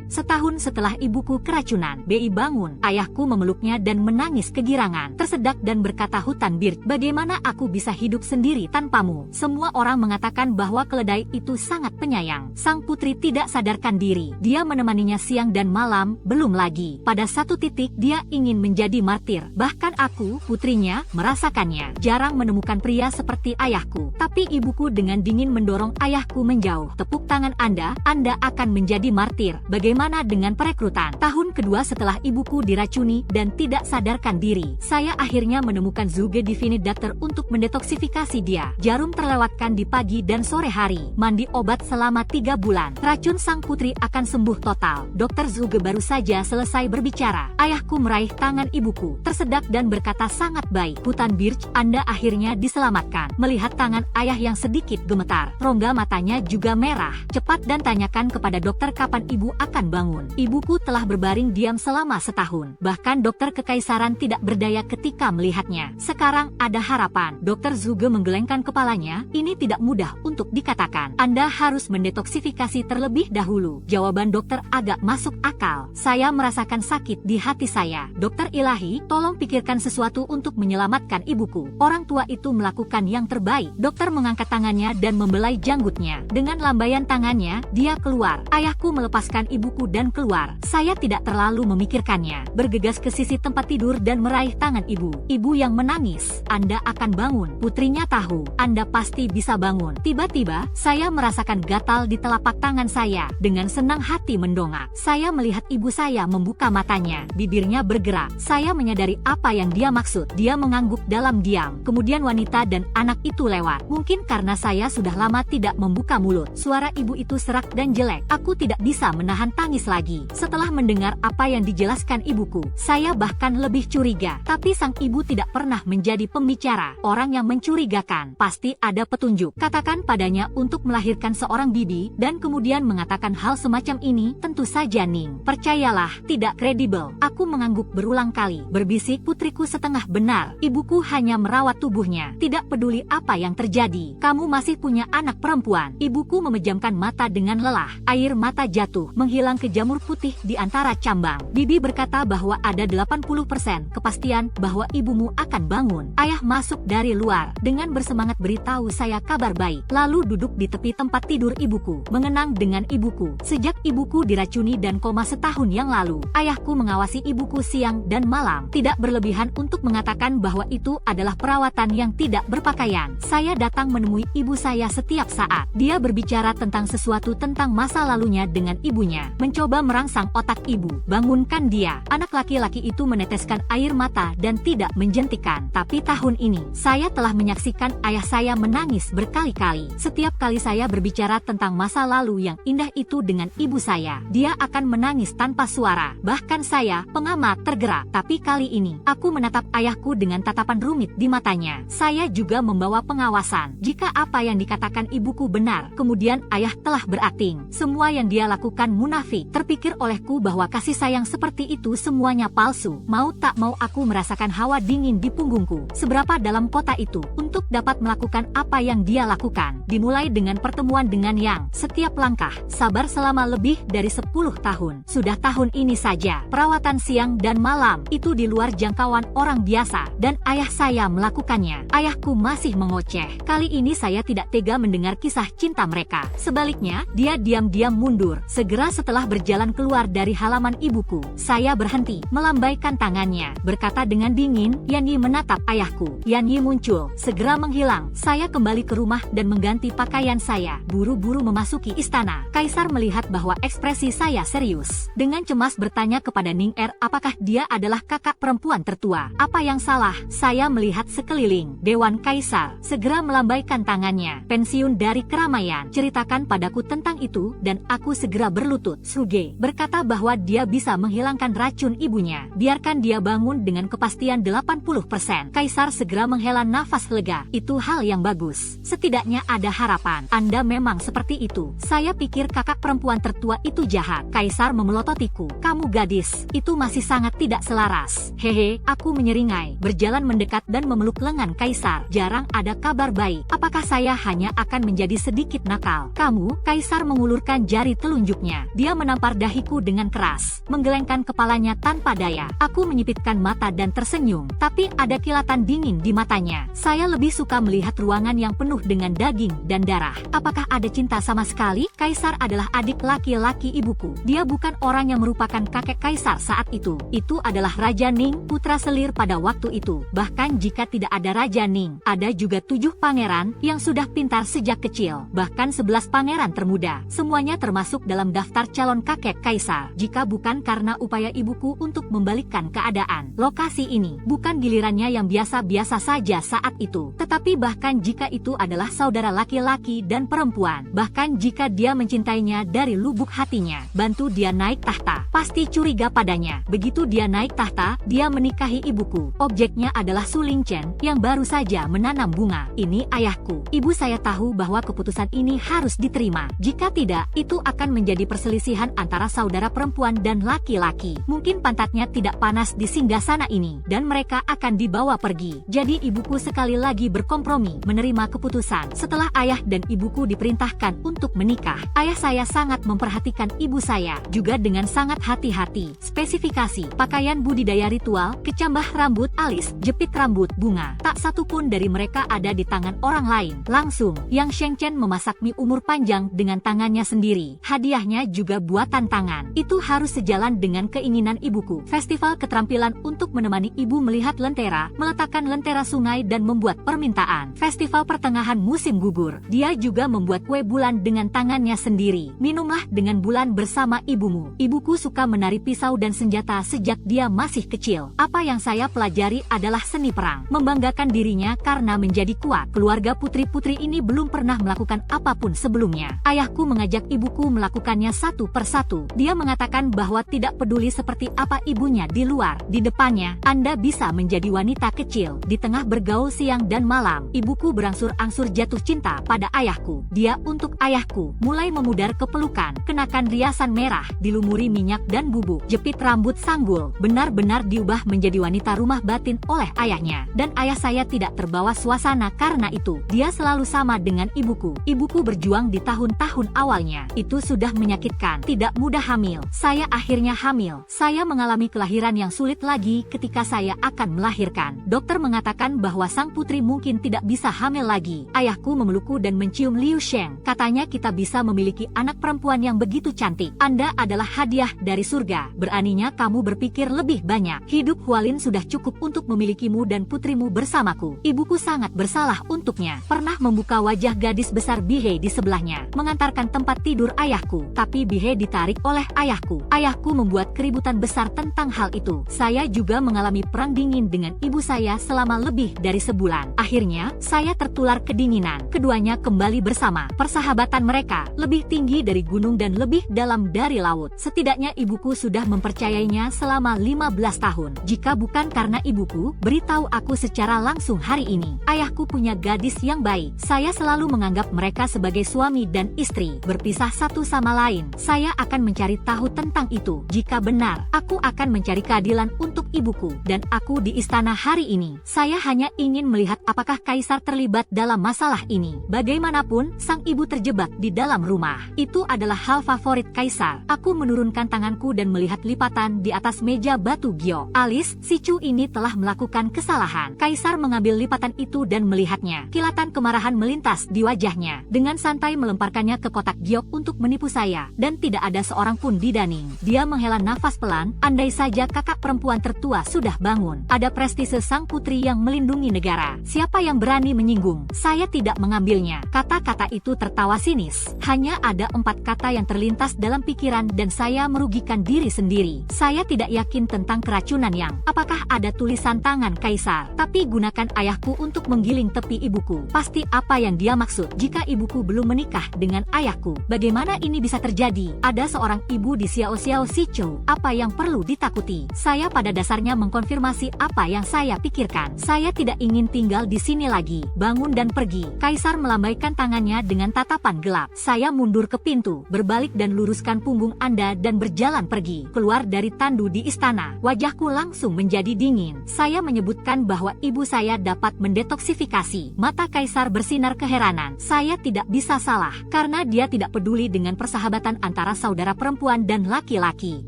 Setahun setelah ibuku keracunan, Bi bangun. Ayahku memeluknya dan menangis kegirangan, tersedak dan berkata, "Hutan Birch, bagaimana aku bisa hidup sendiri tanpamu?" Semua orang mengatakan bahwa keledai itu sangat penyayang. Sang putri tidak sadarkan diri. Dia menemaninya siang dan malam, belum lagi. Pada satu titik dia ingin menjadi martir. Bahkan aku, putrinya, merasakannya. Jarang menemukan pria seperti ayahku. Tapi ibuku dengan dingin mendorong ayahku menjauh. "Tepuk tangan Anda akan menjadi martir. Bagaimana dengan perekrutan?" Tahun kedua setelah ibuku diracuni dan tidak sadarkan diri, saya akhirnya menemukan Zuge Divine Doctor untuk mendetoksifikasi dia. Jarum terlewatkan di pagi dan sore hari. Mandi obat selama 3 bulan. Racun sang putri akan sembuh total. Dokter Zuge baru saja selesai berbicara. Ayahku meraih tangan ibuku, tersedak dan berkata, "Sangat baik, Hutan Birch, Anda akhirnya diselamatkan." Melihat tangan ayah yang sedikit gemetar, rongga matanya juga merah. "Cepat dan tanyakan kepada dokter kapan ibu akan bangun." Ibuku telah berbaring diam selama setahun. Bahkan dokter kekaisaran tidak berdaya ketika melihatnya. Sekarang ada harapan. Dokter Zuge menggelengkan kepalanya. "Ini tidak mudah untuk dikatakan. Anda harus mendetoksifikasi terlebih dahulu." Jawaban dokter agak masuk akal. Saya merasakan sakit di hati saya. "Dokter ilahi, tolong pikirkan sesuatu untuk menyelamatkan ibuku." Orang tua itu melakukan yang terbaik. Dokter mengangkat tangannya dan membelai janggutnya. Dengan lambaian tangannya, dia keluar. Ayahku melepaskan ibuku dan keluar. Saya tidak terlalu memikirkannya. Bergegas ke sisi tempat tidur dan meraih tangan ibu. Ibu yang menangis. "Anda akan bangun." Putrinya tahu, "Anda pasti bisa bangun." Tiba-tiba, saya merasakan gatal di telapak tangan saya. Dengan senang hati mendongak. Saya melihat ibu saya membuka matanya. Bibirnya bergerak. Saya menyadari apa yang dia maksud. Dia mengangguk dalam diam. Kemudian wanita dan anak itu lewat. Mungkin karena saya sudah lama tidak membuka mulut. Suara ibu itu serak dan jelek. Aku tidak bisa menahan tangis lagi. Setelah mendengar apa yang dijelaskan ibuku, saya bahkan lebih curiga. Tapi sang ibu tidak pernah menjadi pembicara. Orang yang mencurigakan pasti ada petunjuk. Katakan padanya untuk melahirkan seorang bibi dan kemudian mengatakan hal semacam ini, tentu saja Ning. Percayalah, tidak kredibel. Aku mengangguk berulang kali. Berbisik, "Putriku setengah benar. Ibuku hanya merawat tubuhnya. Tidak peduli apa yang terjadi. Kamu masih punya anak perempuan." Ibuku memejamkan mata dengan lelah. Air mata jatuh, menghilang ke jamur putih di antara cambang. "Bibi berkata bahwa ada 80% kepastian bahwa ibumu akan bangun." Ayah masuk dari luar. Dengan bersemangat beritahu saya kabar baik. Lalu duduk di tepi tempat tidur ibuku. Mengenang dengan ibuku. Sejak ibuku diracuni dan koma setahun yang lalu, ayahku mengawasi ibuku siang dan malam. Tidak berlebihan untuk mengatakan bahwa itu adalah perawatan yang tidak berpakaian. Saya datang menemui ibu saya setiap saat. Dia berbicara tentang sesuatu tentang masa lalunya dengan ibunya. Mencoba merangsang otak ibu. "Bangunkan dia." Anak laki-laki itu meneteskan air mata dan tidak menjentikan. Tapi tahun ini, saya telah menyaksikan ayah saya menangis berkali-kali. Setiap kali saya berbicara tentang masa lalu yang indah itu dengan ibu saya, dia akan menangis tanpa suara. Bahkan saya, pengamat, tergerak. Tapi kali ini, aku menatap ayahku dengan tatapan rumit di matanya. Saya juga membawa pengawasan. Jika apa yang dikatakan ibuku benar, kemudian ayah telah berakting. Semua yang dia lakukan munafik. Terpikir olehku bahwa kasih sayang seperti itu semuanya palsu. Mau tak mau aku merasakan hawa dingin di punggungku. Seberapa dalam kota itu untuk dapat melakukan apa yang dia lakukan. Dimulai dengan pertemuan dengan Yang. Setiap langkah, sabar selama lebih dari 10 tahun. Sudah tahun ini saja, perawatan siang dan malam itu di luar jangkauan orang biasa. Dan ayah saya melakukannya. Ayahku masih mengoceh. Kali ini saya tidak tega mendengar kisah cinta mereka. Sebaliknya, dia diam-diam mundur. Segera setelah berjalan keluar dari halaman ibuku, saya berhenti, melambaikan tangannya, berkata dengan dingin, "Yanyi." Menatap ayahku. Yanyi muncul, segera menghilang. Saya kembali ke rumah dan mengganti pakaian saya. Buru-buru memasuki istana. Kaisar melihat bahwa ekspresi saya serius. Dengan cemas bertanya kepada Ning Er, apakah dia adalah kakak perempuan tertua? Apa yang salah? Saya melihat sekeliling. Dewan Kaisar segera melambaikan tangannya. "Pensiun dari keramaian. Ceritakan padaku tentang itu." Dan aku segera berlutut. Suge berkata bahwa dia bisa menghilangkan racun ibunya. Biarkan dia bangun dengan kepastian 80%. Kaisar segera menghela nafas lega. "Itu hal yang bagus. Setidaknya ada harapan. Anda memang seperti itu. Saya pikir kakak perempuan tertua itu jahat." Kaisar memelototiku. "Kamu gadis, itu masih sangat tidak selaras." "Hehe," aku menyeringai. Berjalan mendekat dan memeluk lengan Kaisar. "Jarang ada kabar baik. Apakah saya hanya akan menjadi sedikit nakal?" "Kamu?" Kaisar mengulurkan jari telunjuknya. Dia menampar dahiku dengan keras, menggelengkan kepalanya tanpa daya. Aku menyipitkan mata dan tersenyum, tapi ada kilatan dingin di matanya. Saya lebih suka melihat ruangan yang penuh dengan daging dan darah. Apakah ada cinta sama sekali? Kaisar adalah adik laki-laki ibuku. Dia bukan orang yang merupakan kakek kaisar saat itu. Itu adalah Raja Ning, putra selir pada waktu itu. Bahkan jika tidak ada Raja Ning, ada juga 7 pangeran yang sudah pintar sejak kecil. Bahkan 11 pangeran termuda. Semuanya termasuk dalam daftar calon kakek kaisar. Jika bukan karena upaya ibuku untuk membalikkan keadaan, lokasi ini bukan gilirannya yang biasa-biasa saja saat itu. Tetapi bahkan jika itu adalah saudara laki-laki dan perempuan, bahkan jika dia mencintainya dari lubuk hatinya, bantu dia naik tahta, pasti curiga padanya. Begitu dia naik tahta, dia menikahi ibuku. Objeknya adalah Su Lingchen yang baru saja menanam bunga. Ini ayahku. Ibu saya tahu bahwa keputusan ini harus diterima. Jika tidak, itu akan menjadi perselisihan antara saudara perempuan dan laki-laki. Mungkin pantatnya tidak panas di singgasana ini, dan mereka akan dibawa pergi. Jadi ibuku sekali lagi berkompromi menerima keputusan. Setelah ayah dan ibuku diperintahkan untuk menikah, ayah saya sangat memperhatikan ibu saya, juga dengan sangat hati-hati. Spesifikasi, pakaian budidaya ritual, kecambah rambut, alis, jepit rambut, bunga. Tak satu pun dari mereka ada di tangan orang lain. Langsung, Yang Shengchen memasak mie umur panjang dengan tangannya sendiri. Hadiahnya juga buatan tangan. Itu harus sejalan dengan keinginan ibuku. Festival keterampilan untuk menemani ibu melihat lentera, meletakkan lentera sungai dan membuat permintaan. Festival pertengahan musim gugur. Dia juga membuat kue bulan dengan tangannya sendiri. Minumlah dengan bulan bersama ibumu. Ibuku suka menari pisau dan senjata sejak dia masih kecil. Apa yang saya pelajari adalah seni perang. Membanggakan dirinya karena menjadi kuat. Keluarga putri-putri ini belum pernah melakukan apapun sebelumnya. Ayahku mengajak ibuku melakukannya satu persatu. Dia mengatakan bahwa tidak peduli seperti apa ibunya di luar, di depannya, Anda bisa menjadi wanita kecil. Di tengah bergaul siang dan malam, ibuku berangsur-angsur jatuh cinta pada ayahku. Dia untuk ayahku, mulai memudar kepelukan, kenakan riasan merah, dilumuri minyak dan bubuk, jepit rambut sanggul, benar-benar diubah menjadi wanita rumah batin oleh ayahnya. Dan ayah saya tidak terbawa suasana karena itu. Dia selalu sama dengan ibuku. Ibuku berjuang di tahun-tahun awalnya. Itu sudah menyakitkan, tidak mudah hamil. Saya akhirnya hamil. Saya mengalami kelahiran yang sulit lagi ketika saya akan melahirkan. Dokter mengatakan bahwa sang putri mungkin tidak bisa hamil lagi. Ayahku memelukku dan mencium Liu Sheng. Katanya kita bisa memiliki anak perempuan yang begitu cantik. Anda adalah hadiah dari surga. Beraninya kamu berpikir lebih banyak. Hidup Hualin sudah cukup untuk memilikimu dan putrimu bersamaku. Ibuku sangat bersalah untuknya. Pernah membuka wajah gadis besar Bihei di sebelahnya, mengantarkan tempat tidur ayahku. Tapi Bihei ditarik oleh ayahku. Ayahku membuat keributan besar tentang hal itu. Saya juga mengalami perang dingin dengan ibu saya selama lebih dari sebulan. Akhirnya, saya tertular kedinginan. Keduanya kembali bersama. Persahabatan mereka lebih tinggi dari gunung dan lebih dalam dari laut. Setidaknya ibuku sudah mempercayainya selama 15 tahun. Jika bukan karena ibuku beritahu aku secara langsung hari ini, ayahku punya gadis yang baik. Saya selalu menganggap mereka sebagai suami dan istri, berpisah satu sama lain. Saya akan mencari tahu tentang itu. Jika benar, aku akan mencari keadilan untuk ibuku. Dan aku di istana hari ini. Saya hanya ingin melihat apakah kaisar terlibat dalam masalah ini. Bagaimanapun, sang ibu terjebak di dalam rumah. Itu adalah hal favorit kaisar. Aku menurunkan tanganku dan melihat lipatan di atas meja batu giok. Alice, si Chu ini telah melakukan kesalahan. Kaisar mengambil lipatan itu dan melihatnya. Kilatan kemarahan melintas di wajahnya. Dengan santai melemparkannya ke kotak giok untuk menipu saya. Dan tidak ada seorang pun di daning. Dia menghela nafas pelan. Andai saja kakak perempuan tertua sudah bangun. Ada prestise sang putri yang melindungi negara. Siapa yang berani menyinggung? Saya tidak mengambilnya. Kata-kata itu tertawa sinis. Hanya ada 4 kata yang terlintas dalam pikiran dan saya merugikan diri sendiri. Saya tidak yakin tentang keracunan yang. Apakah ada tulisan tangan kaisar? Tapi gunakan ayahku untuk menggiling tepi ibuku. Pasti apa yang dia maksud. Jika ibuku belum menikah dengan ayahku, bagaimana ini bisa terjadi? Ada seorang ibu di Xiao Xiao Sichou. Apa yang perlu ditakuti? Saya pada dasarnya mengkonfirmasi apa yang saya pikirkan. Saya tidak ingin tinggal di sini lagi. Bangun dan pergi. Kaisar melambaikan tangannya dengan tatapan gelap. Saya mundur ke pintu, berbalik dan luruskan punggung Anda dan berjalan pergi. Keluar dari tandu di istana. Wajahku langsung menjadi dingin. Saya menyebutkan bahwa ibu saya dapat mendetoksifikasi. Mata kaisar bersinar keheranan. Saya tidak bisa salah, karena dia tidak peduli dengan persahabatan antara antara saudara perempuan dan laki-laki.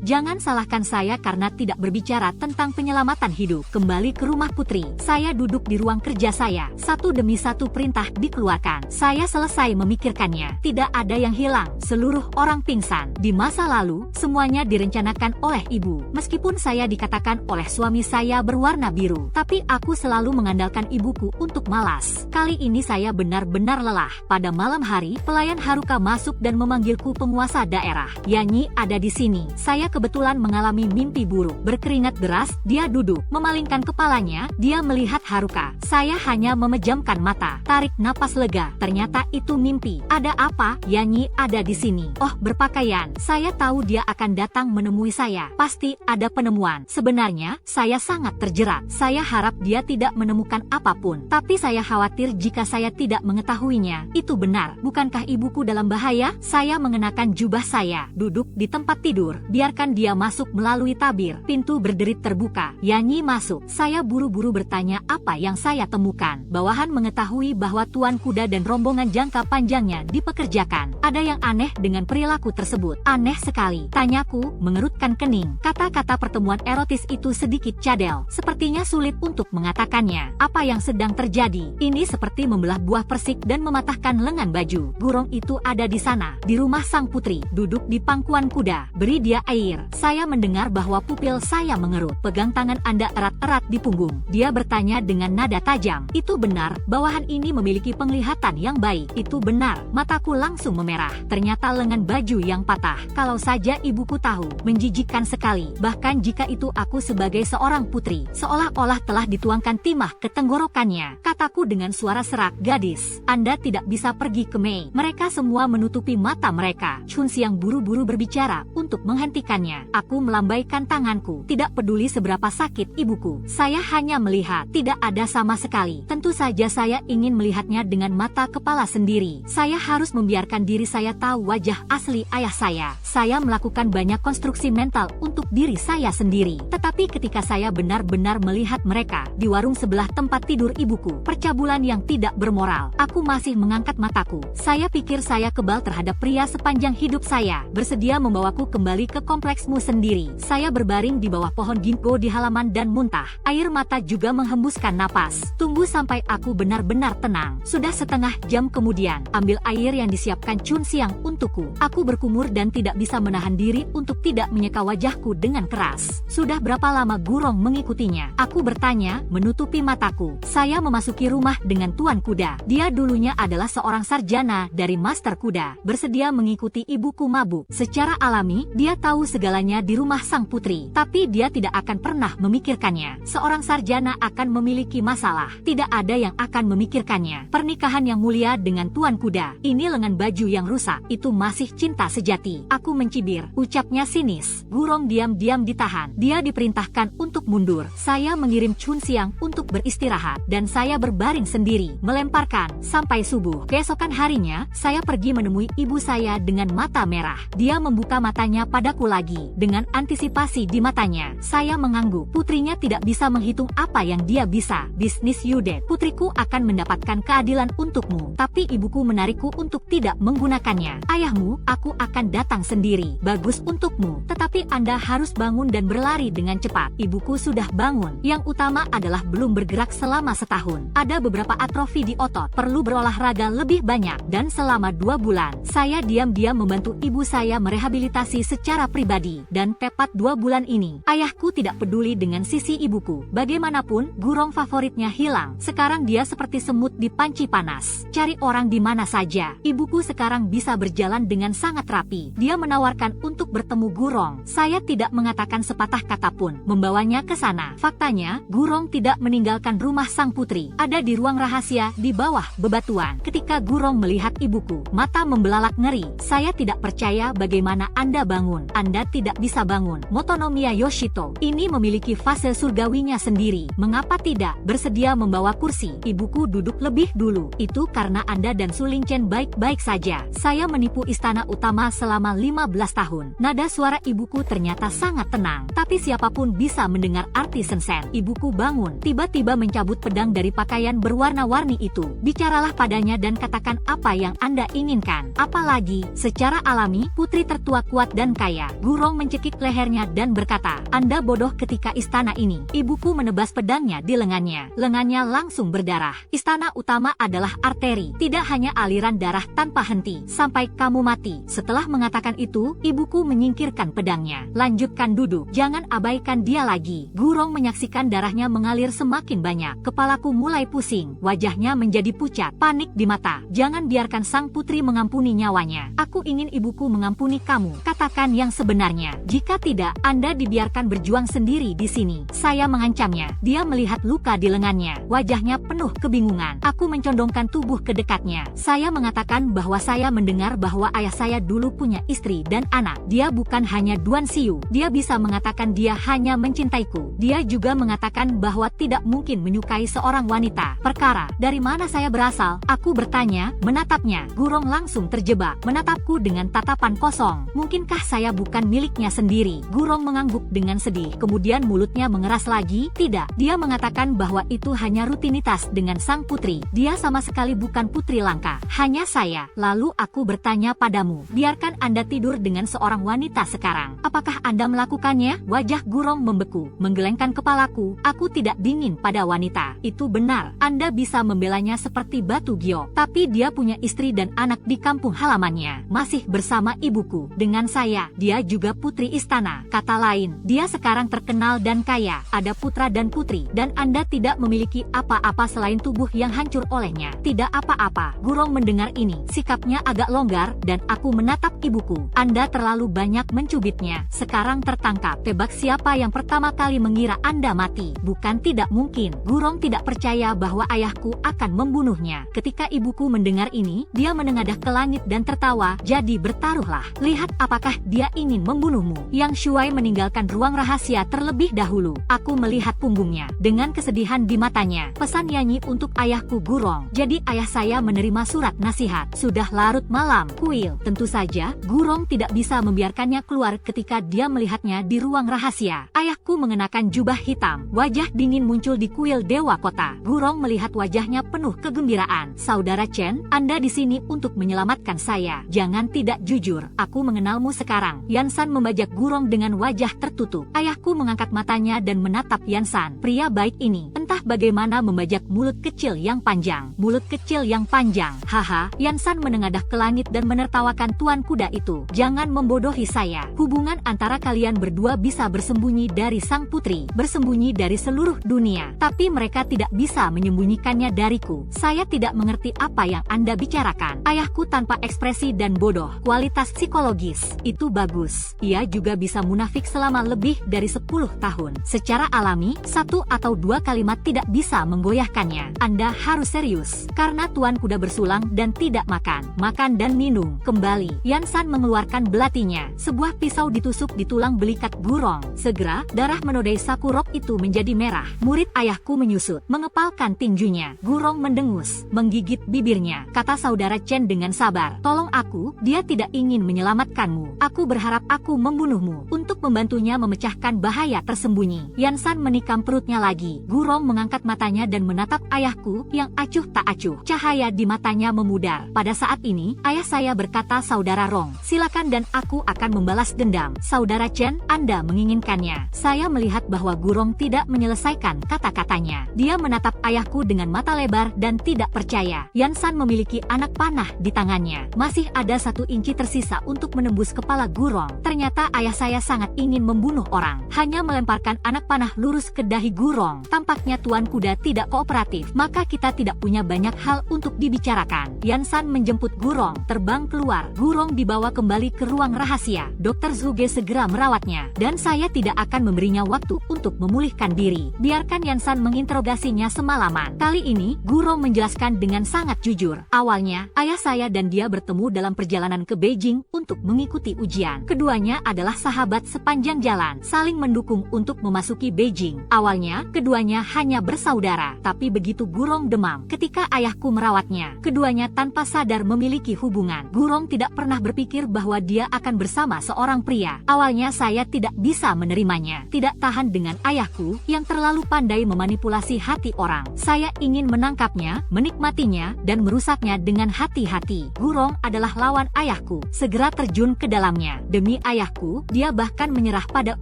Jangan salahkan saya karena tidak berbicara tentang penyelamatan hidup. Kembali ke rumah Putri. Saya duduk di ruang kerja saya. Satu demi satu perintah dikeluarkan. Saya selesai memikirkannya. Tidak ada yang hilang. Seluruh orang pingsan. Di masa lalu, semuanya direncanakan oleh ibu. Meskipun saya dikatakan oleh suami saya berwarna biru, tapi aku selalu mengandalkan ibuku untuk malas. Kali ini saya benar-benar lelah. Pada malam hari, pelayan Haruka masuk dan memanggilku penguasa daerah. Yanyi ada di sini. Saya kebetulan mengalami mimpi buruk. Berkeringat deras, dia duduk, memalingkan kepalanya, dia melihat Haruka. Saya hanya memejamkan mata, tarik napas lega. Ternyata itu mimpi. Ada apa? Yanyi ada di sini. Oh, berpakaian. Saya tahu dia akan datang menemui saya. Pasti ada penemuan. Sebenarnya, saya sangat terjerat. Saya harap dia tidak menemukan apapun. Tapi saya khawatir jika saya tidak mengetahuinya. Itu benar. Bukankah ibuku dalam bahaya? Saya mengenakan jubah saya. Duduk di tempat tidur. Biarkan dia masuk melalui tabir. Pintu berderit terbuka. Yanyi masuk. Saya buru-buru bertanya apa yang saya temukan. Bawahan mengetahui bahwa Tuan Kuda dan rombongan jangka panjangnya dipekerjakan. Ada yang aneh dengan perilaku tersebut. Aneh sekali. Tanyaku, mengerutkan kening. Kata-kata pertemuan erotis itu sedikit cadel. Sepertinya sulit untuk mengatakannya. Apa yang sedang terjadi? Ini seperti membelah buah persik dan mematahkan lengan baju. Gurong itu ada di sana, di rumah sang putri, duduk di pangkuan kuda. Beri dia air. Saya mendengar bahwa pupil saya mengerut. Pegang tangan Anda erat-erat di punggung. Dia bertanya dengan nada tajam. Itu benar, bawahan ini memiliki penglihatan yang baik. Itu benar. Mataku langsung memerah. Ternyata lengan baju yang patah. Kalau saja ibuku tahu, menjijikkan sekali. Bahkan jika itu aku sebagai seorang putri, seolah-olah telah dituangkan timah ke tenggorokannya. Kataku dengan suara serak, gadis, Anda tidak bisa pergi ke Mei. Mereka semua menutupi mata mereka. Chunxiang buru-buru berbicara untuk menghentikannya. Aku melambaikan tanganku. Tidak peduli seberapa sakit ibuku. Saya hanya melihat. Tidak ada sama sekali. Tentu saja saya ingin melihatnya dengan mata kepala sendiri. Saya harus membiarkan diri saya tahu wajah asli ayah saya. Saya melakukan banyak konstruksi mental untuk diri saya sendiri. Tetapi ketika saya benar-benar melihat mereka di warung sebelah tempat tidur ibuku, percabulan yang tidak bermoral, aku masih mengangkat mataku. Saya pikir saya kebal terhadap pria sepanjang hidup saya. Bersedia membawaku kembali ke kompleksmu sendiri. Saya berbaring di bawah pohon ginkgo di halaman dan muntah. Air mata juga menghembuskan napas. Tunggu sampai aku benar-benar tenang. Sudah setengah jam kemudian, ambil air yang disiapkan Chunxiang untukku. Aku berkumur dan tidak bisa menahan diri untuk tidak menyeka wajahku dengan keras. Sudah berapa lama Gurong mengikutinya? Aku bertanya, menutupi mataku. Saya memasuki rumah dengan Tuan Kuda. Dia dulunya adalah seorang sarjana dari Master Kuda. Bersedia mengikuti ibuku mabuk. Secara alami, dia tahu segalanya di rumah sang putri. Tapi dia tidak akan pernah memikirkannya. Seorang sarjana akan memiliki masalah. Tidak ada yang akan memikirkannya. Pernikahan yang mulia dengan Tuan Kuda. Ini lengan baju yang rusak. Itu masih cinta sejati. Aku mencibir. Ucapnya sinis. Gurong diam-diam ditahan. Dia diperintahkan untuk mundur. Saya mengirim Chunxiang untuk beristirahat. Dan saya berbaring sendiri. Melemparkan sampai subuh. Keesokan harinya, saya pergi menemui ibu saya dengan mata merah. Dia membuka matanya padaku lagi. Dengan antisipasi di matanya, saya mengangguk. Putrinya tidak bisa menghitung apa yang dia bisa. Bisnis Yudet. Putriku akan mendapatkan keadilan untukmu. Tapi ibuku menarikku untuk tidak menggunakannya. Ayahmu, aku akan datang sendiri. Bagus untukmu. Tetapi Anda harus bangun dan berlari dengan cepat. Ibuku sudah bangun. Yang utama adalah belum bergerak selama setahun. Ada beberapa atrofi di otot. Perlu berolahraga lebih banyak. Dan selama 2 bulan, saya diam-diam membantu ibu saya merehabilitasi secara pribadi. Dan tepat 2 bulan ini, ayahku tidak peduli dengan sisi ibuku. Bagaimanapun, Gurong favoritnya hilang. Sekarang dia seperti semut di panci panas. Cari orang di mana saja. Ibuku sekarang bisa berjalan dengan sangat rapi. Dia menawarkan untuk bertemu Gurong. Saya tidak mengatakan sepatah kata pun. Membawanya ke sana. Faktanya, Gurong tidak meninggalkan rumah sang putri. Ada di ruang rahasia di bawah bebatuan. Ketika Gurong melihat ibuku, mata membelalak ngeri. Saya tidak percaya bagaimana Anda bangun. Anda tidak bisa bangun. Motonomiya Yoshito. Ini memiliki fase surgawinya sendiri. Mengapa tidak bersedia membawa kursi? Ibuku duduk lebih dulu. Itu karena Anda dan Su Lingchen baik-baik saja. Saya menipu istana utama selama 15 tahun. Nada suara ibuku ternyata sangat tenang. Tapi siapapun bisa mendengar arti sensen. Ibuku bangun. Tiba-tiba mencabut pedang dari pakaian berwarna-warni itu. Bicaralah padanya dan katakan apa yang Anda inginkan. Apalagi, secara alami kami, putri tertua kuat dan kaya. Gurong mencekik lehernya dan berkata, Anda bodoh ketika istana ini. Ibuku menebas pedangnya di lengannya. Lengannya langsung berdarah. Istana utama adalah arteri, tidak hanya aliran darah tanpa henti, sampai kamu mati. Setelah mengatakan itu, ibuku menyingkirkan pedangnya. Lanjutkan duduk, jangan abaikan dia lagi. Gurong menyaksikan darahnya mengalir semakin banyak. Kepalaku mulai pusing, wajahnya menjadi pucat, panik di mata. Jangan biarkan sang putri mengampuni nyawanya. Aku ingin ibuku mengampuni kamu. Katakan yang sebenarnya. Jika tidak, Anda dibiarkan berjuang sendiri di sini. Saya mengancamnya. Dia melihat luka di lengannya. Wajahnya penuh kebingungan. Aku mencondongkan tubuh ke dekatnya. Saya mengatakan bahwa saya mendengar bahwa ayah saya dulu punya istri dan anak. Dia bukan hanya Duan Xiu. Dia bisa mengatakan dia hanya mencintaiku. Dia juga mengatakan bahwa tidak mungkin menyukai seorang wanita. Perkara, dari mana saya berasal? Aku bertanya, menatapnya. Gurong langsung terjebak, menatapku dengan tatapan kosong. Mungkinkah saya bukan miliknya sendiri? Gurong mengangguk dengan sedih. Kemudian mulutnya mengeras lagi. Tidak, dia mengatakan bahwa itu hanya rutinitas dengan sang putri. Dia sama sekali bukan putri langka. Hanya saya. Lalu aku bertanya padamu, biarkan Anda tidur dengan seorang wanita sekarang. Apakah Anda melakukannya? Wajah Gurong membeku, menggelengkan kepalaku. Aku tidak dingin pada wanita. Itu benar. Anda bisa membelanya seperti batu giok. Tapi dia punya istri dan anak di kampung halamannya. Masih bersama ibuku. Dengan saya, dia juga putri istana. Kata lain, dia sekarang terkenal dan kaya. Ada putra dan putri. Dan Anda tidak memiliki apa-apa selain tubuh yang hancur olehnya. Tidak apa-apa. Gurong mendengar ini. Sikapnya agak longgar dan aku menatap ibuku. Anda terlalu banyak mencubitnya. Sekarang tertangkap. Tebak siapa yang pertama kali mengira Anda mati? Bukan tidak mungkin. Gurong tidak percaya bahwa ayahku akan membunuhnya. Ketika ibuku mendengar ini, dia menengadah ke langit dan tertawa. Jadi bertaruhlah. Lihat apakah dia ingin membunuhmu. Yang Shuai meninggalkan ruang rahasia terlebih dahulu. Aku melihat punggungnya. Dengan kesedihan di matanya. Pesan nyanyi untuk ayahku Gurong. Jadi ayah saya menerima surat nasihat. Sudah larut malam. Kuil. Tentu saja, Gurong tidak bisa membiarkannya keluar ketika dia melihatnya di ruang rahasia. Ayahku mengenakan jubah hitam. Wajah dingin muncul di kuil Dewa Kota. Gurong melihat wajahnya penuh kegembiraan. Saudara Chen, Anda di sini untuk menyelamatkan saya. Jangan tidak jujur. Aku mengenalmu sekarang. Yansan membajak Gurong dengan wajah tertutup. Ayahku mengangkat matanya dan menatap Yansan. Pria baik ini, entah bagaimana membajak mulut kecil yang panjang. Mulut kecil yang panjang. Haha, Yansan menengadah ke langit dan menertawakan tuan kuda itu. Jangan membodohi saya. Hubungan antara kalian berdua bisa bersembunyi dari sang putri, bersembunyi dari seluruh dunia. Tapi mereka tidak bisa menyembunyikannya dariku. Saya tidak mengerti apa yang Anda bicarakan. Ayahku tanpa ekspresi dan bodoh. Kualitas psikologis. Itu bagus. Ia juga bisa munafik selama lebih dari 10 tahun. Secara alami, 1 atau 2 kalimat tidak bisa menggoyahkannya. Anda harus serius. Karena tuan kuda bersulang dan tidak makan. Makan dan minum. Kembali. Yansan mengeluarkan belatinya. Sebuah pisau ditusuk di tulang belikat Gurong. Segera, darah menodai Sakurok itu menjadi merah. Murid ayahku menyusut, mengepalkan tinjunya. Gurong mendengus, menggigit bibirnya. Kata saudara Chen dengan sabar, tolong aku, dia tidak ingin menyelamatkanmu. Aku berharap aku membunuhmu, untuk membantunya memecahkan bahaya tersembunyi. Yansan menikam perutnya lagi. Gurong mengangkat matanya dan menatap ayahku, yang acuh tak acuh. Cahaya di matanya memudar. Pada saat ini, ayah saya berkata, saudara Rong, silakan dan aku akan membalas dendam. Saudara Chen, Anda menginginkannya. Saya melihat bahwa Gurong tidak menyelesaikan kata-katanya. Dia menatap ayahku dengan mata lebar dan tidak percaya. Yansan memiliki anak panah di tangannya. Masih ada 1 inci tersisa untuk menembus kepala Gurong. Ternyata ayah saya sangat ingin membunuh orang. Hanya melemparkan anak panah lurus ke dahi Gurong. Tampaknya tuan kuda tidak kooperatif. Maka kita tidak punya banyak hal untuk dibicarakan. Yansan menjemput Gurong, terbang keluar. Gurong dibawa kembali ke ruang rahasia. Dr. Zhuge segera merawatnya. Dan saya tidak akan memberinya waktu untuk memulihkan diri. Biarkan Yansan menginterogasinya semalaman. Kali ini, Gurong menjelaskan dengan sangat jujur. Awalnya, ayah saya dan dia bertemu dalam perjalanan ke Beijing untuk mengikuti ujian. Keduanya adalah sahabat sepanjang jalan, saling mendukung untuk memasuki Beijing. Awalnya, keduanya hanya hanya bersaudara. Tapi begitu Gurong demam ketika ayahku merawatnya, keduanya tanpa sadar memiliki hubungan. Gurong tidak pernah berpikir bahwa dia akan bersama seorang pria. Awalnya saya tidak bisa menerimanya, tidak tahan dengan ayahku yang terlalu pandai memanipulasi hati orang. Saya ingin menangkapnya, menikmatinya, dan merusaknya dengan hati-hati. Gurong adalah lawan ayahku, segera terjun ke dalamnya. Demi ayahku, dia bahkan menyerah pada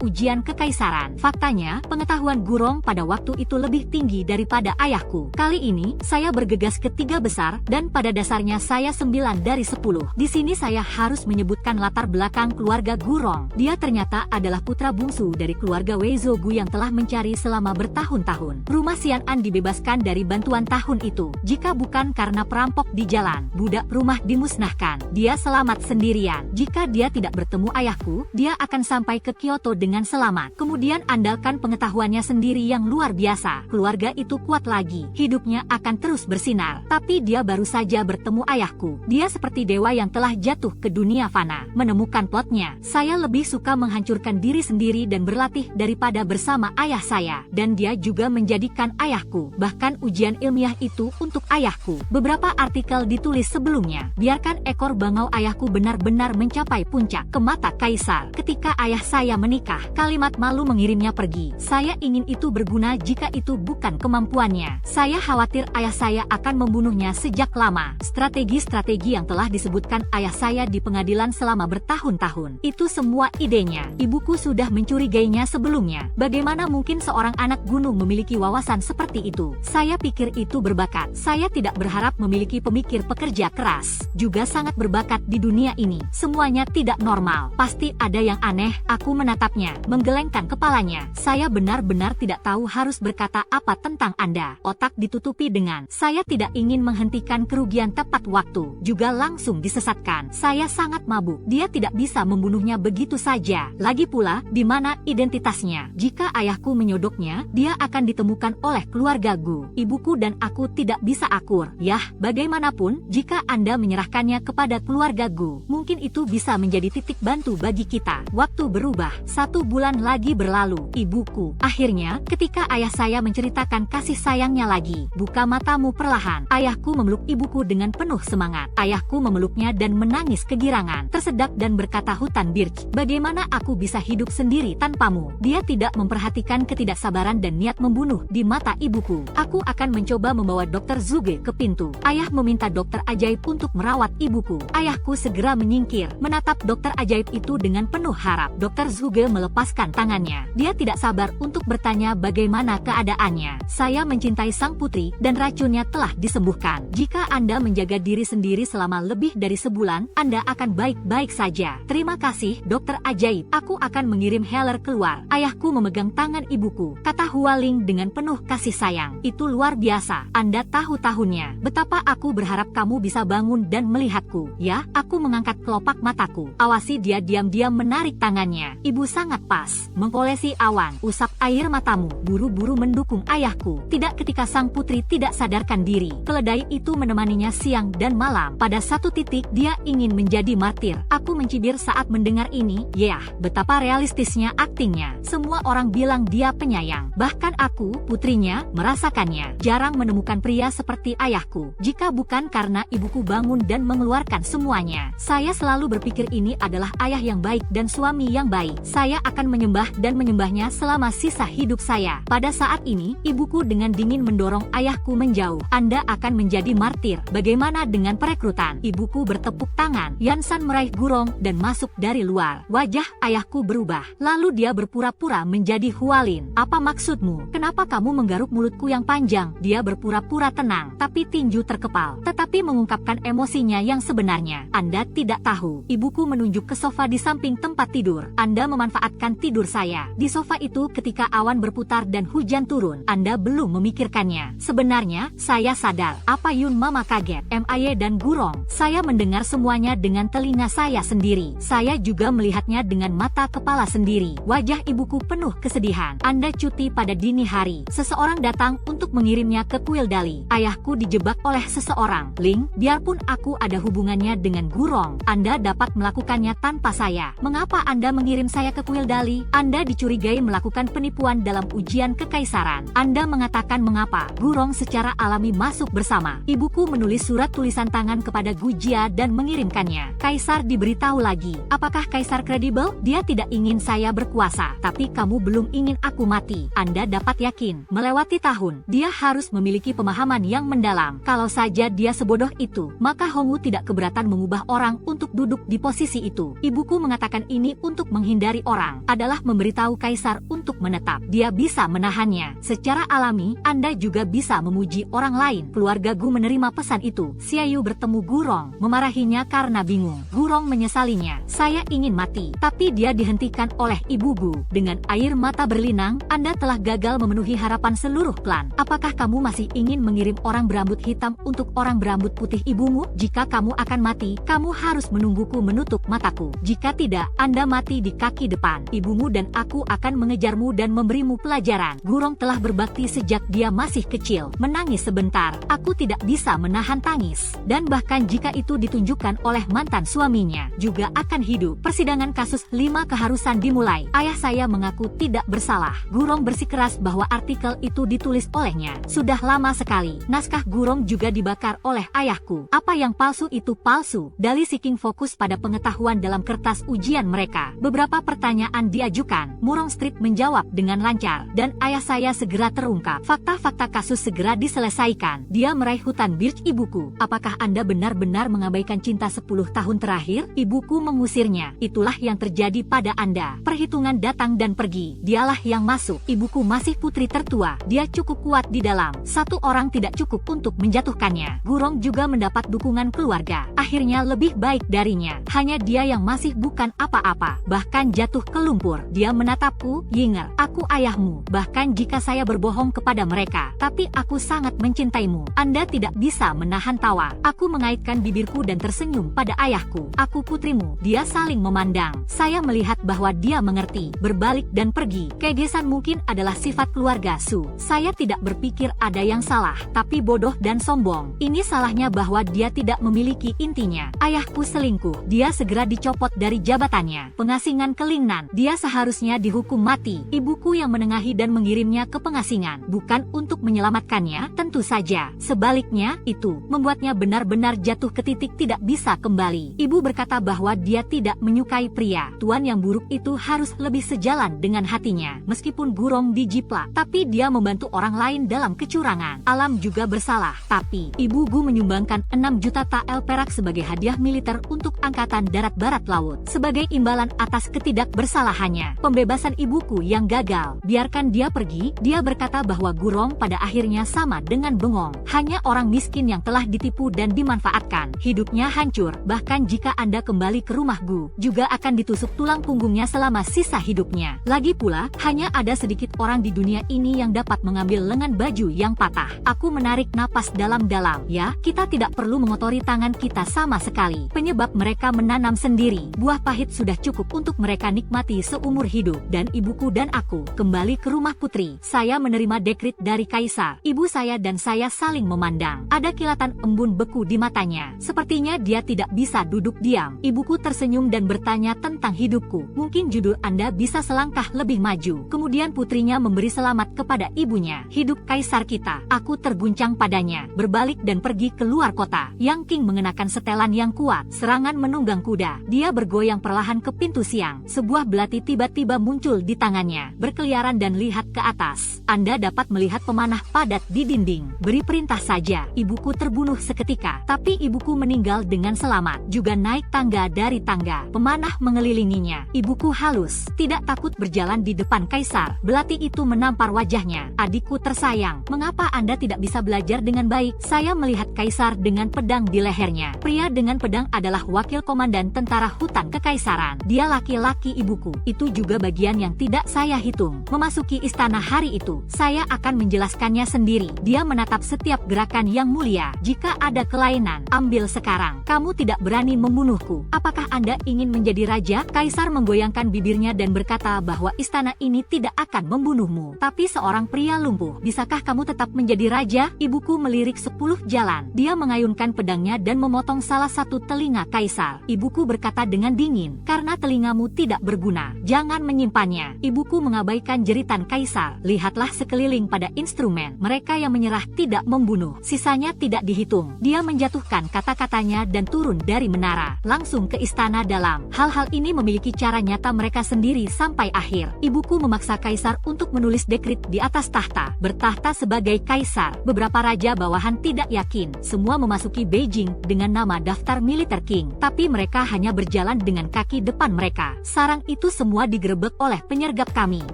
ujian kekaisaran. Faktanya, pengetahuan Gurong pada waktu itu lebih tinggi daripada ayahku. Kali ini, saya bergegas ke 3 besar, dan pada dasarnya saya 9 dari 10. Di sini saya harus menyebutkan latar belakang keluarga Gurong. Dia ternyata adalah putra bungsu dari keluarga Wei Zhougu yang telah mencari selama bertahun-tahun. Rumah Xian An dibebaskan dari bantuan tahun itu. Jika bukan karena perampok di jalan, budak rumah dimusnahkan. Dia selamat sendirian. Jika dia tidak bertemu ayahku, dia akan sampai ke Kyoto dengan selamat. Kemudian andalkan pengetahuannya sendiri yang luar biasa, keluarga itu kuat lagi. Hidupnya akan terus bersinar. Tapi dia baru saja bertemu ayahku. Dia seperti dewa yang telah jatuh ke dunia fana. Menemukan plotnya, saya lebih suka menghancurkan diri sendiri dan berlatih daripada bersama ayah saya. Dan dia juga menjadikan ayahku, bahkan ujian ilmiah itu untuk ayahku. Beberapa artikel ditulis sebelumnya. Biarkan ekor bangau ayahku benar-benar mencapai puncak ke mata kaisar. Ketika ayah saya menikah, kalimat malu mengirimnya pergi. Saya ingin itu berguna jika itu bukan kemampuannya. Saya khawatir ayah saya akan membunuhnya sejak lama. Strategi-strategi yang telah disebutkan ayah saya di pengadilan selama bertahun-tahun. Itu semua idenya. Ibuku sudah mencurigainya sebelumnya. Bagaimana mungkin seorang anak gunung memiliki wawasan seperti itu? Saya pikir itu berbakat. Saya tidak berharap memiliki pemikir pekerja keras. Juga sangat berbakat di dunia ini. Semuanya tidak normal. Pasti ada yang aneh. Aku menatapnya, menggelengkan kepalanya. Saya benar-benar tidak tahu harus berkata apa tentang Anda. Otak ditutupi dengan, saya tidak ingin menghentikan kerugian tepat waktu. Juga langsung disesatkan. Saya sangat mabuk. Dia tidak bisa membunuhnya begitu saja. Lagi pula, di mana identitasnya? Jika ayahku menyodoknya, dia akan ditemukan oleh keluarga Gu. Ibuku dan aku tidak bisa akur. Yah, bagaimanapun, jika Anda menyerahkannya kepada keluarga Gu, mungkin itu bisa menjadi titik bantu bagi kita. Waktu berubah. 1 bulan lagi berlalu. Ibuku. Akhirnya, ketika ayah saya menceritakan kasih sayangnya lagi, buka matamu perlahan. Ayahku memeluk ibuku dengan penuh semangat. Ayahku memeluknya dan menangis kegirangan. Tersedak dan berkata, Hutan Birch, bagaimana aku bisa hidup sendiri tanpamu? Dia tidak memperhatikan ketidaksabaran dan niat membunuh di mata ibuku. Aku akan mencoba membawa Dr. Zhuge ke pintu. Ayah meminta dokter ajaib untuk merawat ibuku. Ayahku segera menyingkir, menatap dokter ajaib itu dengan penuh harap. Dr. Zhuge melepaskan tangannya. Dia tidak sabar untuk bertanya bagaimana keadaannya. Saya mencintai sang putri dan racunnya telah disembuhkan. Jika Anda menjaga diri sendiri selama lebih dari sebulan, Anda akan baik-baik saja. Terima kasih, dokter ajaib. Aku akan mengirim Heller keluar. Ayahku memegang tangan ibuku, kata Hualing dengan penuh kasih sayang. Itu luar biasa. Anda tahu tahunnya. Betapa aku berharap kamu bisa bangun dan melihatku. Ya, aku mengangkat kelopak mataku. Awasi dia diam-diam menarik tangannya. Ibu sangat pas. Mengkolesi awan. Usap air matamu. Buru-buru mendukung ayahku. Tidak ketika sang putri tidak sadarkan diri. Keledai itu menemaninya siang dan malam. Pada satu titik, dia ingin menjadi martir. Aku mencibir saat mendengar ini. Yah, betapa realistisnya aktingnya. Semua orang bilang dia penyayang. Bahkan aku, putrinya, merasakannya. Jarang menemukan pria seperti ayahku. Jika bukan karena ibuku bangun dan mengeluarkan semuanya. Saya selalu berpikir ini adalah ayah yang baik dan suami yang baik. Saya akan menyembah dan menyembahnya selama sisa hidup saya. Pada saat ini, ibuku dengan dingin mendorong ayahku menjauh. Anda akan menjadi martir. Bagaimana dengan perekrutan? Ibuku bertepuk tangan. Yansan meraih Gurong dan masuk dari luar. Wajah ayahku berubah. Lalu dia berpura-pura menjadi Hualin. Apa maksudmu? Kenapa kamu menggaruk mulutku yang panjang? Dia berpura-pura tenang, tapi tinju terkepal. Tetapi mengungkapkan emosinya yang sebenarnya. Anda tidak tahu. Ibuku menunjuk ke sofa di samping tempat tidur. Anda memanfaatkan tidur saya. Di sofa itu ketika awan berputar dan hujan turun. Anda belum memikirkannya. Sebenarnya, saya sadar. Apa Yun Mama kaget? MIA dan Gurong. Saya mendengar semuanya dengan telinga saya sendiri. Saya juga melihatnya dengan mata kepala sendiri. Wajah ibuku penuh kesedihan. Anda cuti pada dini hari. Seseorang datang untuk mengirimnya ke kuil Dali. Ayahku dijebak oleh seseorang. Ling, biarpun aku ada hubungannya dengan Gurong, Anda dapat melakukannya tanpa saya. Mengapa Anda mengirim saya ke kuil Dali? Anda dicurigai melakukan penipuan dalam ujian kekaisaran. Kemudian, Anda mengatakan mengapa. Gurong secara alami masuk bersama. Ibuku menulis surat tulisan tangan kepada Gujia dan mengirimkannya. Kaisar diberitahu lagi. Apakah Kaisar kredibel? Dia tidak ingin saya berkuasa. Tapi kamu belum ingin aku mati. Anda dapat yakin. Melewati tahun, dia harus memiliki pemahaman yang mendalam. Kalau saja dia sebodoh itu, maka Hongwu tidak keberatan mengubah orang untuk duduk di posisi itu. Ibuku mengatakan ini untuk menghindari orang. Adalah memberitahu Kaisar untuk menetap. Dia bisa menahannya. Secara alami, Anda juga bisa memuji orang lain. Keluarga Gu menerima pesan itu. Xiaoyu bertemu Gurong, memarahinya karena bingung. Gurong menyesalinya. Saya ingin mati, tapi dia dihentikan oleh Ibu Gu. Dengan air mata berlinang, Anda telah gagal memenuhi harapan seluruh klan. Apakah kamu masih ingin mengirim orang berambut hitam untuk orang berambut putih ibumu? Jika kamu akan mati, kamu harus menungguku menutup mataku. Jika tidak, Anda mati di kaki depan. Ibumu dan aku akan mengejarmu dan memberimu pelajaran. Gurong telah berbakti sejak dia masih kecil. Menangis sebentar, aku tidak bisa menahan tangis. Dan bahkan jika itu ditunjukkan oleh mantan suaminya, juga akan hidup. Persidangan kasus 5 keharusan dimulai. Ayah saya mengaku tidak bersalah. Gurong bersikeras bahwa artikel itu ditulis olehnya. Sudah lama sekali. Naskah Gurong juga dibakar oleh ayahku. Apa yang palsu itu palsu. Dali Seeking fokus pada pengetahuan dalam kertas ujian mereka. Beberapa pertanyaan diajukan. Murong Street menjawab dengan lancar. Dan ayah saya segera terungkap. Fakta-fakta kasus segera diselesaikan. Dia meraih hutan birch. Ibuku, apakah Anda benar-benar mengabaikan cinta 10 tahun terakhir? Ibuku mengusirnya. Itulah yang terjadi pada Anda. Perhitungan datang dan pergi. Dialah yang masuk. Ibuku masih putri tertua. Dia cukup kuat di dalam. Satu orang tidak cukup untuk menjatuhkannya. Gurong juga mendapat dukungan keluarga. Akhirnya lebih baik darinya. Hanya dia yang masih bukan apa-apa. Bahkan jatuh ke lumpur. Dia menatapku. Yinger, aku ayahmu. Bahkan jika saya berbohong kepada mereka. Tapi aku sangat mencintaimu. Anda tidak bisa menahan tawa. Aku mengaitkan bibirku dan tersenyum pada ayahku. Aku putrimu. Dia saling memandang. Saya melihat bahwa dia mengerti. Berbalik dan pergi. Kegesan mungkin adalah sifat keluarga Su. Saya tidak berpikir ada yang salah. Tapi bodoh dan sombong. Ini salahnya bahwa dia tidak memiliki intinya. Ayahku selingkuh. Dia segera dicopot dari jabatannya. Pengasingan ke Lingnan. Dia seharusnya dihukum mati. Ibuku yang menengahi dan mengirimnya ke pengasingan. Bukan untuk menyelamatkannya, tentu saja. Sebaliknya, itu membuatnya benar-benar jatuh ke titik tidak bisa kembali. Ibu berkata bahwa dia tidak menyukai pria. Tuan yang buruk itu harus lebih sejalan dengan hatinya. Meskipun Gurong dijiplak, tapi dia membantu orang lain dalam kecurangan. Alam juga bersalah. Tapi, Ibu Gu menyumbangkan 6 juta tael perak sebagai hadiah militer untuk Angkatan Darat Barat Laut. Sebagai imbalan atas ketidakbersalahannya. Pembebasan ibuku yang gagal. Biarkan dia pergi. Dia berkata bahwa Gurong pada akhirnya sama dengan bengong. Hanya orang miskin yang telah ditipu dan dimanfaatkan. Hidupnya hancur. Bahkan jika Anda kembali ke rumah Gu, juga akan ditusuk tulang punggungnya selama sisa hidupnya. Lagi pula, hanya ada sedikit orang di dunia ini yang dapat mengambil lengan baju yang patah. Aku menarik napas dalam-dalam. Ya, kita tidak perlu mengotori tangan kita sama sekali. Penyebab mereka menanam sendiri. Buah pahit sudah cukup untuk mereka nikmati seumur hidup. Dan ibuku dan aku kembali ke rumah putri. Saya menerima dekret dari Kaisar. Ibu saya dan saya saling memandang. Ada kilatan embun beku di matanya. Sepertinya dia tidak bisa duduk diam. Ibuku tersenyum dan bertanya tentang hidupku. Mungkin judul Anda bisa selangkah lebih maju. Kemudian putrinya memberi selamat kepada ibunya. Hidup Kaisar kita. Aku terguncang padanya. Berbalik dan pergi ke luar kota. Yang King mengenakan setelan yang kuat. Serangan menunggang kuda. Dia bergoyang perlahan ke pintu siang. Sebuah belati tiba-tiba muncul di tangannya. Berkeliaran dan lihat ke atas. Anda dapat melihat pemanah padat di dinding. Beri perintah saja. Ibuku terbunuh seketika. Tapi ibuku meninggal dengan selamat. Juga naik tangga dari tangga. Pemanah mengelilinginya. Ibuku halus. Tidak takut berjalan di depan Kaisar. Belati itu menampar wajahnya. Adikku tersayang. Mengapa Anda tidak bisa belajar dengan baik? Saya melihat Kaisar dengan pedang di lehernya. Pria dengan pedang adalah wakil komandan tentara hutan kekaisaran. Dia laki-laki ibuku. Itu juga bagian yang tidak saya hitung. Memasuki istana hari itu, saya akan menjelaskannya sendiri. Dia menatap setiap gerakan yang mulia. Jika ada kelainan, ambil sekarang. Kamu tidak berani membunuhku. Apakah Anda ingin menjadi raja? Kaisar menggoyangkan bibirnya dan berkata bahwa istana ini tidak akan membunuhmu. Tapi seorang pria lumpuh. Bisakah kamu tetap menjadi raja? Ibuku melirik 10 jalan. Dia mengayunkan pedangnya dan memotong salah satu telinga Kaisar. Ibuku berkata dengan dingin, karena telingamu tidak berguna. Jangan menyimpannya. Ibuku mengabaikan jeritan Kaisar. Lihat Lihatlah sekeliling pada instrumen. Mereka yang menyerah tidak membunuh. Sisanya tidak dihitung. Dia menjatuhkan kata-katanya dan turun dari menara. Langsung ke istana dalam. Hal-hal ini memiliki cara nyata mereka sendiri sampai akhir. Ibuku memaksa kaisar untuk menulis dekrit di atas tahta. Bertahta sebagai kaisar. Beberapa raja bawahan tidak yakin. Semua memasuki Beijing dengan nama daftar militer king. Tapi mereka hanya berjalan dengan kaki depan mereka. Sarang itu semua digerebek oleh penyergap kami.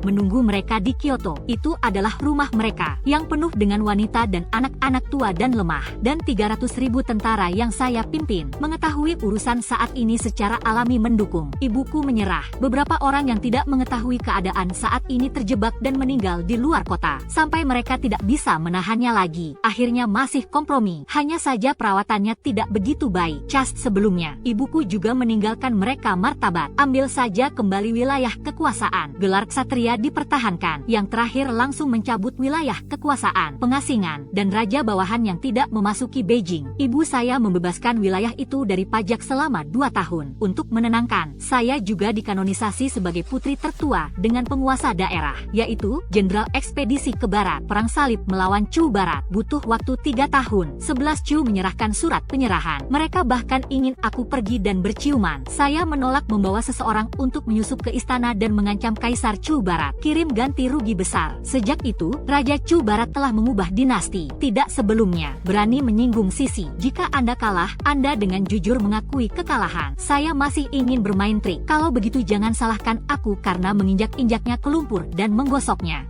Menunggu mereka di Kyoto. Itu adalah rumah mereka, yang penuh dengan wanita dan anak-anak tua dan lemah. Dan 300.000 tentara yang saya pimpin. Mengetahui urusan saat ini secara alami mendukung. Ibuku menyerah. Beberapa orang yang tidak mengetahui keadaan saat ini terjebak dan meninggal di luar kota. Sampai mereka tidak bisa menahannya lagi. Akhirnya masih kompromi. Hanya saja perawatannya tidak begitu baik. Cas sebelumnya, ibuku juga meninggalkan mereka martabat. Ambil saja kembali wilayah kekuasaan. Gelar ksatria dipertahankan. Yang terakhir langsung mencabut wilayah kekuasaan, pengasingan, dan raja bawahan yang tidak memasuki Beijing. Ibu saya membebaskan wilayah itu dari pajak selama 2 tahun. Untuk menenangkan, saya juga dikanonisasi sebagai putri tertua dengan penguasa daerah, yaitu Jenderal Ekspedisi ke Barat. Perang salib melawan Chu Barat butuh waktu 3 tahun. 11 Chu menyerahkan surat penyerahan. Mereka bahkan ingin aku pergi dan berciuman. Saya menolak membawa seseorang untuk menyusup ke istana dan mengancam Kaisar Chu Barat. Kirim ganti rugi besar. Sejak itu, Raja Chu Barat telah mengubah dinasti. Tidak sebelumnya berani menyinggung Sisi. Jika Anda kalah, Anda dengan jujur mengakui kekalahan. Saya masih ingin bermain trik. Kalau begitu jangan salahkan aku karena menginjak-injaknya ke lumpur dan menggosoknya.